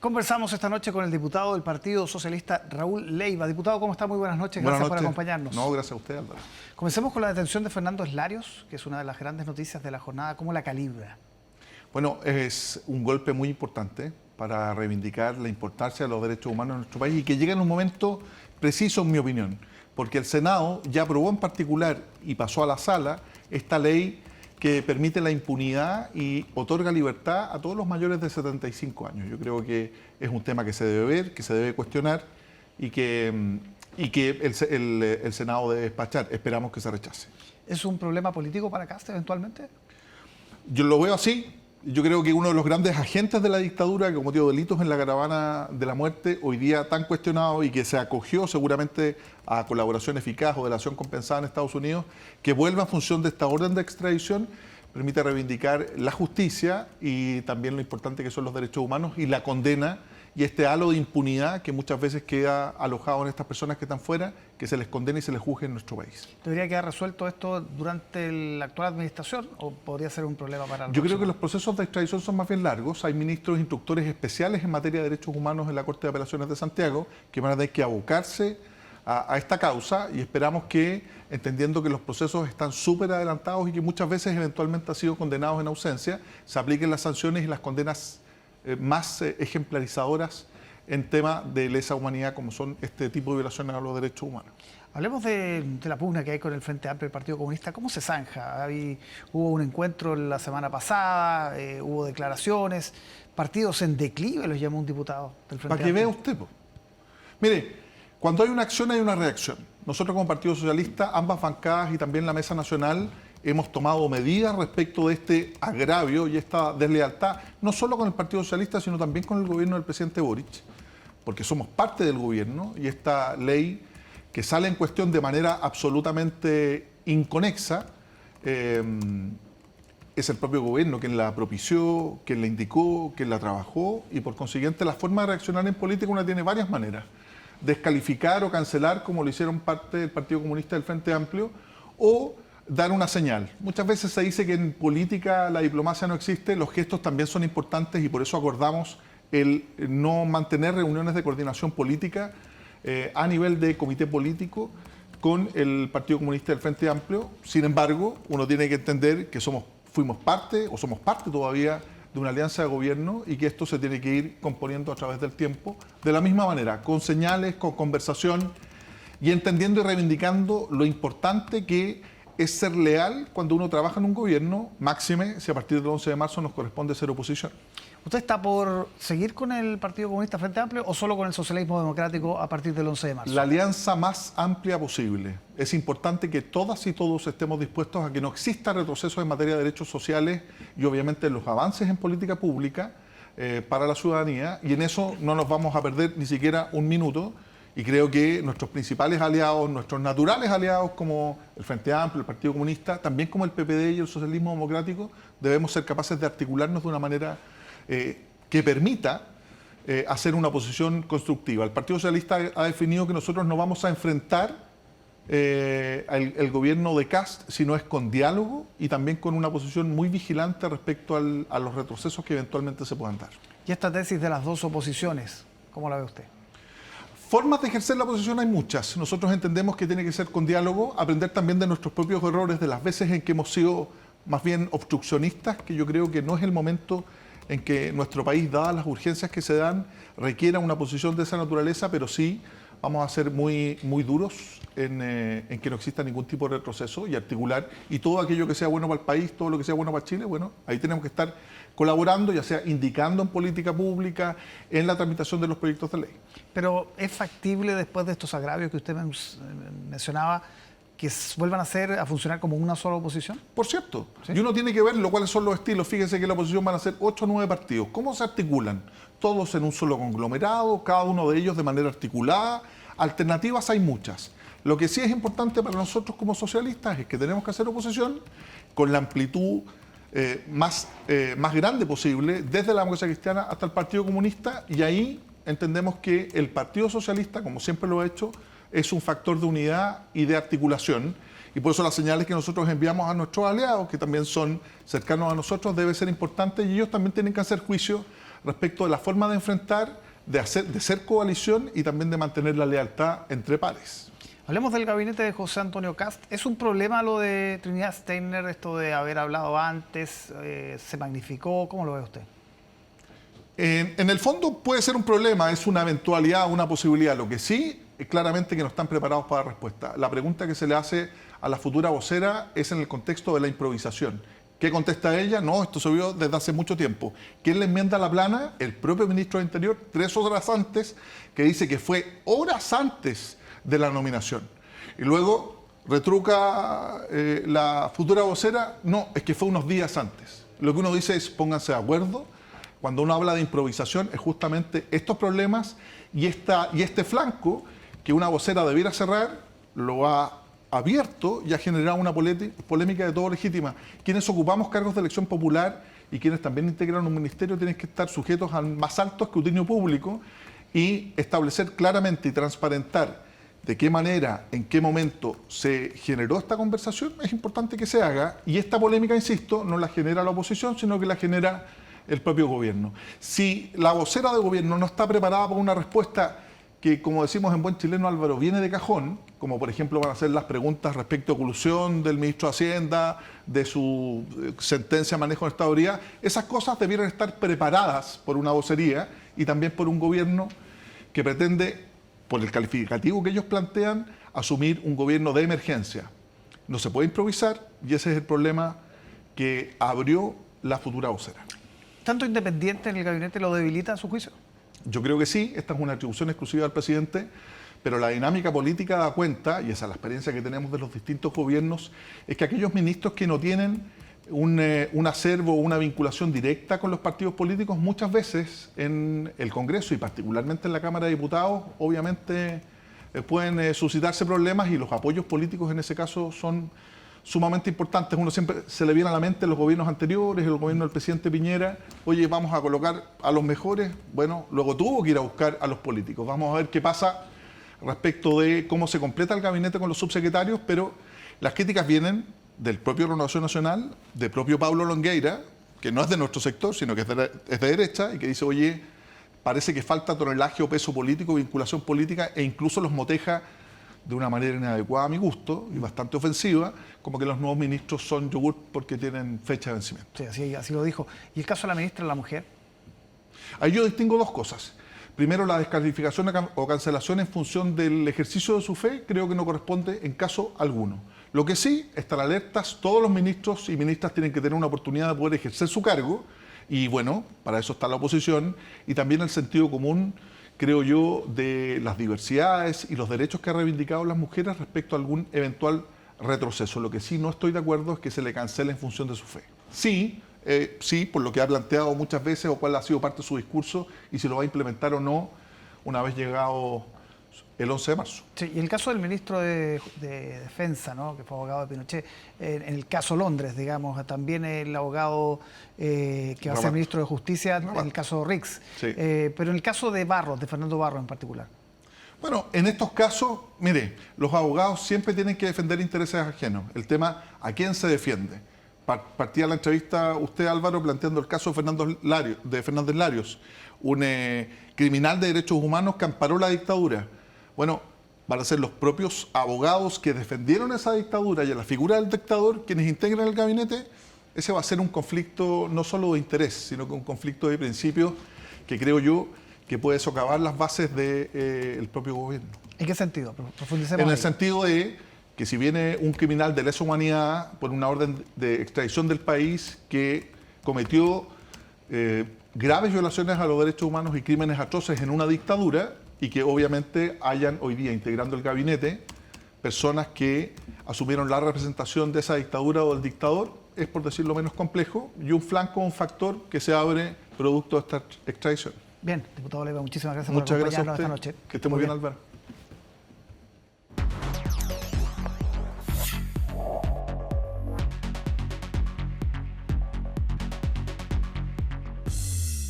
Conversamos esta noche con el diputado del Partido Socialista, Raúl Leiva. Diputado, ¿cómo está? Muy buenas noches. Gracias por acompañarnos. No, gracias a usted, Álvaro. Comencemos con la detención de Fernando Eslarios, que es una de las grandes noticias de la jornada. ¿Cómo la calibra? Bueno, es un golpe muy importante para reivindicar la importancia de los derechos humanos en nuestro país y que llega en un momento preciso, en mi opinión, porque el Senado ya aprobó en particular y pasó a la sala esta ley que permite la impunidad y otorga libertad a todos los mayores de 75 años. Yo creo que es un tema que se debe ver, que se debe cuestionar y que el Senado debe despachar. Esperamos que se rechace. ¿Es un problema político para Kast eventualmente? Yo lo veo así. Yo creo que uno de los grandes agentes de la dictadura que cometió delitos en la caravana de la muerte, hoy día tan cuestionado y que se acogió seguramente a colaboración eficaz o delación compensada en Estados Unidos, que vuelva en función de esta orden de extradición, permite reivindicar la justicia y también lo importante que son los derechos humanos y la condena y este halo de impunidad que muchas veces queda alojado en estas personas que están fuera, que se les condene y se les juzgue en nuestro país. ¿Debería quedar resuelto esto durante la actual administración o podría ser un problema para Yo creo que los procesos de extradición son más bien largos. Hay ministros instructores especiales en materia de derechos humanos en la Corte de Apelaciones de Santiago que van a tener que abocarse a esta causa y esperamos que, entendiendo que los procesos están súper adelantados y que muchas veces eventualmente han sido condenados en ausencia, se apliquen las sanciones y las condenas más ejemplarizadoras en tema de lesa humanidad como son este tipo de violaciones a los derechos humanos. Hablemos de la pugna que hay con el Frente Amplio y el Partido Comunista. ¿Cómo se zanja? Hubo un encuentro la semana pasada, hubo declaraciones, partidos en declive, los llamó un diputado del Frente Amplio. Para que vea usted, po. Mire, cuando hay una acción hay una reacción. Nosotros como Partido Socialista, ambas bancadas y también la Mesa Nacional hemos tomado medidas respecto de este agravio y esta deslealtad, no solo con el Partido Socialista, sino también con el gobierno del presidente Boric, porque somos parte del gobierno y esta ley que sale en cuestión de manera absolutamente inconexa, es el propio gobierno quien la propició, quien la indicó, quien la trabajó y por consiguiente la forma de reaccionar en política una tiene varias maneras. Descalificar o cancelar como lo hicieron parte del Partido Comunista del Frente Amplio o dar una señal. Muchas veces se dice que en política la diplomacia no existe, los gestos también son importantes y por eso acordamos el no mantener reuniones de coordinación política a nivel de comité político con el Partido Comunista del Frente Amplio. Sin embargo, uno tiene que entender que fuimos parte o somos parte todavía de una alianza de gobierno y que esto se tiene que ir componiendo a través del tiempo de la misma manera, con señales, con conversación y entendiendo y reivindicando lo importante que es ser leal cuando uno trabaja en un gobierno, máxime si a partir del 11 de marzo nos corresponde ser oposición. ¿Usted está por seguir con el Partido Comunista Frente Amplio o solo con el socialismo democrático a partir del 11 de marzo? La alianza más amplia posible. Es importante que todas y todos estemos dispuestos a que no exista retroceso en materia de derechos sociales y obviamente los avances en política pública para la ciudadanía y en eso no nos vamos a perder ni siquiera un minuto. Y creo que nuestros principales aliados, nuestros naturales aliados como el Frente Amplio, el Partido Comunista, también como el PPD y el Socialismo Democrático, debemos ser capaces de articularnos de una manera que permita hacer una oposición constructiva. El Partido Socialista ha definido que nosotros no vamos a enfrentar el gobierno de Kast, sino es con diálogo y también con una posición muy vigilante respecto a los retrocesos que eventualmente se puedan dar. Y esta tesis de las dos oposiciones, ¿cómo la ve usted? Formas de ejercer la oposición hay muchas. Nosotros entendemos que tiene que ser con diálogo, aprender también de nuestros propios errores, de las veces en que hemos sido más bien obstruccionistas, que yo creo que no es el momento en que nuestro país, dadas las urgencias que se dan, requiera una posición de esa naturaleza, pero sí vamos a ser muy, muy duros en que no exista ningún tipo de retroceso y articular. Y todo aquello que sea bueno para el país, todo lo que sea bueno para Chile, bueno, ahí tenemos que estar colaborando, ya sea indicando en política pública, en la tramitación de los proyectos de ley. Pero ¿es factible después de estos agravios que usted mencionaba que vuelvan a funcionar como una sola oposición? Por cierto, ¿Sí? Y uno tiene que ver cuáles son los estilos. Fíjense que la oposición van a ser 8 o 9 partidos. ¿Cómo se articulan? Todos en un solo conglomerado, cada uno de ellos de manera articulada. Alternativas hay muchas. Lo que sí es importante para nosotros como socialistas es que tenemos que hacer oposición con la amplitud más grande posible, desde la democracia cristiana hasta el Partido Comunista, y ahí entendemos que el Partido Socialista, como siempre lo ha hecho, es un factor de unidad y de articulación, y por eso las señales que nosotros enviamos a nuestros aliados, que también son cercanos a nosotros, deben ser importantes, y ellos también tienen que hacer juicio respecto de la forma de enfrentar, de ser coalición y también de mantener la lealtad entre pares. Hablemos del gabinete de José Antonio Kast. ¿Es un problema lo de Trinidad Steiner, esto de haber hablado antes? ¿Se magnificó? ¿Cómo lo ve usted? En el fondo puede ser un problema, es una eventualidad, una posibilidad. Lo que sí, es claramente que no están preparados para la respuesta. La pregunta que se le hace a la futura vocera es en el contexto de la improvisación. ¿Qué contesta ella? No, esto se vio desde hace mucho tiempo. ¿Quién le enmienda la plana? El propio ministro del Interior, 3 horas antes, que dice que fue horas antes de la nominación. Y luego retruca la futura vocera, no, es que fue unos días antes. Lo que uno dice es pónganse de acuerdo. Cuando uno habla de improvisación es justamente estos problemas y este flanco que una vocera debiera cerrar, lo ha abierto y ha generado una polémica de todo legítima. Quienes ocupamos cargos de elección popular y quienes también integran un ministerio tienen que estar sujetos al más alto escrutinio público y establecer claramente y transparentar de qué manera, en qué momento se generó esta conversación. Es importante que se haga y esta polémica, insisto, no la genera la oposición, sino que la genera el propio gobierno. Si la vocera de gobierno no está preparada para una respuesta que, como decimos en buen chileno, Álvaro, viene de cajón, como por ejemplo van a ser las preguntas respecto a colusión del ministro de Hacienda, de su sentencia de manejo de estadoría, esas cosas debieran estar preparadas por una vocería y también por un gobierno que pretende, por el calificativo que ellos plantean, asumir un gobierno de emergencia. No se puede improvisar y ese es el problema que abrió la futura vocera. ¿Tanto independiente en el gabinete lo debilita a su juicio? Yo creo que sí, esta es una atribución exclusiva del presidente, pero la dinámica política da cuenta, y esa es la experiencia que tenemos de los distintos gobiernos, es que aquellos ministros que no tienen un acervo o una vinculación directa con los partidos políticos, muchas veces en el Congreso y particularmente en la Cámara de Diputados, obviamente pueden suscitarse problemas y los apoyos políticos en ese caso son sumamente importantes. Uno siempre se le viene a la mente los gobiernos anteriores, el gobierno del presidente Piñera, oye, vamos a colocar a los mejores, bueno, luego tuvo que ir a buscar a los políticos. Vamos a ver qué pasa respecto de cómo se completa el gabinete con los subsecretarios, pero las críticas vienen del propio Renovación Nacional, del propio Pablo Longueira, que no es de nuestro sector, sino que es de derecha, y que dice, oye, parece que falta tonelaje o peso político, vinculación política, e incluso los moteja de una manera inadecuada a mi gusto y bastante ofensiva, como que los nuevos ministros son yogur porque tienen fecha de vencimiento. Sí, así lo dijo. ¿Y el caso de la ministra de la Mujer? Ahí yo distingo dos cosas. Primero, la descalificación o cancelación en función del ejercicio de su fe, creo que no corresponde en caso alguno. Lo que sí, estar alertas, todos los ministros y ministras tienen que tener una oportunidad de poder ejercer su cargo, y bueno, para eso está la oposición, y también el sentido común, creo yo, de las diversidades y los derechos que han reivindicado las mujeres respecto a algún eventual retroceso. Lo que sí no estoy de acuerdo es que se le cancele en función de su fe. Sí, por lo que ha planteado muchas veces o cuál ha sido parte de su discurso y si lo va a implementar o no una vez llegado el 11 de marzo. Sí, y el caso del ministro de Defensa, ¿no?, que fue abogado de Pinochet, en el caso Londres, digamos, también el abogado que va a ser ministro de Justicia en el caso Rix, sí. Pero en el caso de Barros, de Fernando Barros en particular. Bueno, en estos casos, mire, los abogados siempre tienen que defender intereses ajenos. El tema, ¿a quién se defiende? Partía la entrevista usted, Álvaro, planteando el caso de Fernández Larios, un criminal de derechos humanos que amparó la dictadura. Bueno, van a ser los propios abogados que defendieron esa dictadura y a la figura del dictador quienes integran el gabinete. Ese va a ser un conflicto no solo de interés, sino que un conflicto de principios que creo yo que puede socavar las bases del propio gobierno. ¿En qué sentido? Profundicemos en el ahí. sentido de que si viene un criminal de lesa humanidad por una orden de extradición del país que cometió graves violaciones a los derechos humanos y crímenes atroces en una dictadura y que obviamente hayan hoy día integrando el gabinete personas que asumieron la representación de esa dictadura o del dictador, es por decirlo menos complejo, y un flanco, un factor que se abre producto de esta extradición. Bien, diputado Leiva, muchísimas gracias Muchas por gracias acompañarnos a usted. esta noche. Que esté muy bien, Álvaro.